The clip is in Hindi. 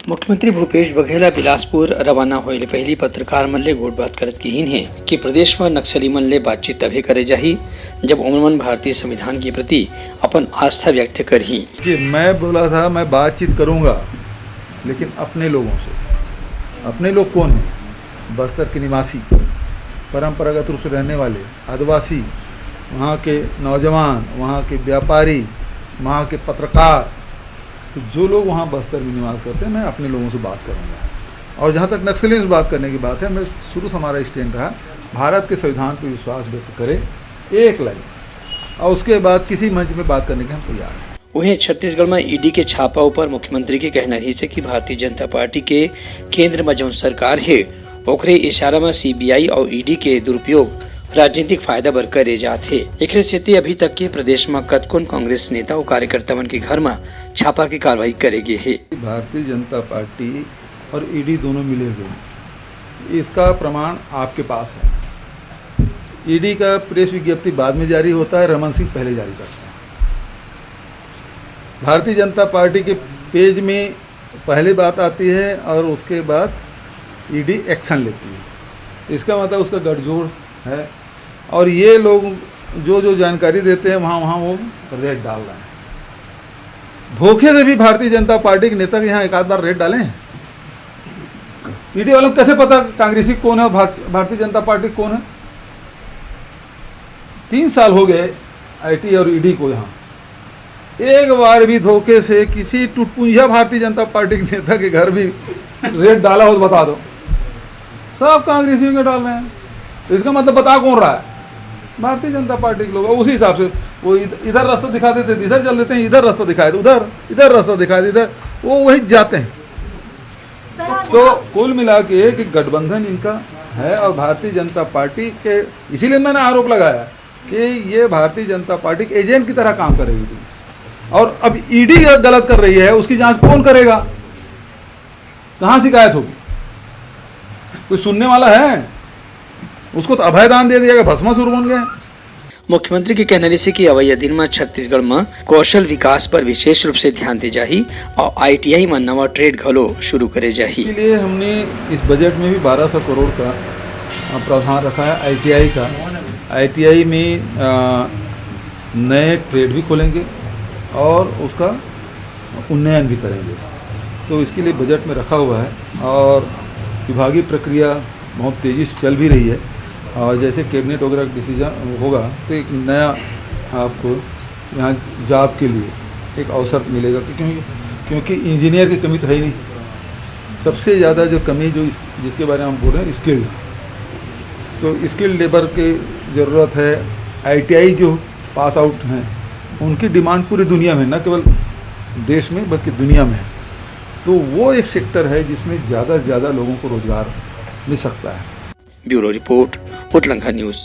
मुख्यमंत्री भूपेश बघेल बिलासपुर रवाना होने पहली पत्रकार मन ले गोट बात करत कहीन है कि प्रदेश में नक्सली मन ले बातचीत तभी करे जाही जब उमन भारतीय संविधान के प्रति अपन आस्था व्यक्त करही। कि मैं बोला था मैं बातचीत करूंगा, लेकिन अपने लोगों से। अपने लोग कौन हैं? बस्तर के निवासी, परंपरागत रूप से रहने वाले आदिवासी, वहाँ के नौजवान, वहाँ के व्यापारी, वहाँ के पत्रकार। तो जो लोग वहाँ बस्तर में निवास करते हैं, मैं अपने लोगों से बात करूँगा। और जहाँ तक नक्सलियों से बात करने की बात है, मैं शुरू से हमारा स्टैंड रहा भारत के संविधान पर विश्वास व्यक्त करे एक लाइन, और उसके बाद किसी मंच में बात करने के हम तैयार हैं। वहीं छत्तीसगढ़ में ईडी के छापा ऊपर मुख्यमंत्री के कहना रही कि भारतीय जनता पार्टी के केंद्र में जो सरकार है ओकरे इशारा में सीबीआई और ईडी के दुरुपयोग राजनीतिक फायदा बर करे जाते। एकरे सेती अभी तक के प्रदेश में कतकोन कांग्रेस नेता और कार्यकर्ता मन के घर में छापा की कार्रवाई करेगी है। भारतीय जनता पार्टी और ईडी दोनों मिले हुए, इसका प्रमाण आपके पास है। ईडी का प्रेस विज्ञप्ति बाद में जारी होता है, रमन सिंह पहले जारी करते हैं। भारतीय जनता पार्टी के पेज में पहले बात आती है और उसके बाद ईडी एक्शन लेती है। इसका मतलब उसका गठजोड़ है, और ये लोग जो जानकारी देते हैं वहाँ वो रेड डाल रहे हैं। धोखे से भी भारतीय जनता पार्टी के नेता के यहाँ एक आध बार रेड डालें। ईडी वालों को कैसे पता कांग्रेसी कौन है, भारतीय जनता पार्टी कौन है? 3 साल हो गए आईटी और ईडी को यहाँ। एक बार भी धोखे से किसी टुटपुंजिया भारतीय जनता पार्टी के नेता के घर भी रेड डाला हो तो बता दो। सब कांग्रेसियों के डाल रहे हैं। तो इसका मतलब बता कौन रहा है? भारतीय जनता पार्टी के लोग। उसी हिसाब से वो इधर रास्ता दिखा देते इधर चल देते हैं, इधर रास्ता दिखाए तो उधर, इधर रास्ता दिखाए तो इधर, वो वहीं जाते हैं। तो कुल मिला के कि गठबंधन इनका है और भारतीय जनता पार्टी के, इसीलिए मैंने आरोप लगाया कि ये भारतीय जनता पार्टी के एजेंट की तरह काम करेगी। और अब ईडी गलत कर रही है, उसकी जांच कौन करेगा? कहाँ शिकायत होगी? कोई सुनने वाला है? उसको तो अभयदान दे दिया गया, भस्मासुर बन गए। मुख्यमंत्री के कहने से कि अवैया दिन में छत्तीसगढ़ में कौशल विकास पर विशेष रूप से ध्यान दे जाही और आईटीआई में नवा ट्रेड घलो शुरू करे जाही। इसलिए हमने इस बजट में भी 1200 करोड़ का प्रावधान रखा है आईटीआई का। आईटीआई में नए ट्रेड भी खोलेंगे और उसका उन्नयन भी करेंगे। तो इसके लिए बजट में रखा हुआ है और विभागीय प्रक्रिया बहुत तेज़ी से चल भी रही है। और जैसे कैबिनेट वगैरह का डिसीजन होगा तो एक नया आपको यहाँ जॉब के लिए एक अवसर मिलेगा, क्योंकि इंजीनियर की कमी तो है ही नहीं। सबसे ज़्यादा जो कमी जिसके बारे में हम बोल रहे हैं स्किल्ड, तो स्किल्ड लेबर की ज़रूरत है। आईटीआई जो पास आउट हैं उनकी डिमांड पूरी दुनिया में, न केवल देश में बल्कि दुनिया में। तो वो एक सेक्टर है जिसमें ज़्यादा से ज़्यादा लोगों को रोजगार मिल सकता है। ब्यूरो रिपोर्ट, उत्तलंका न्यूज़।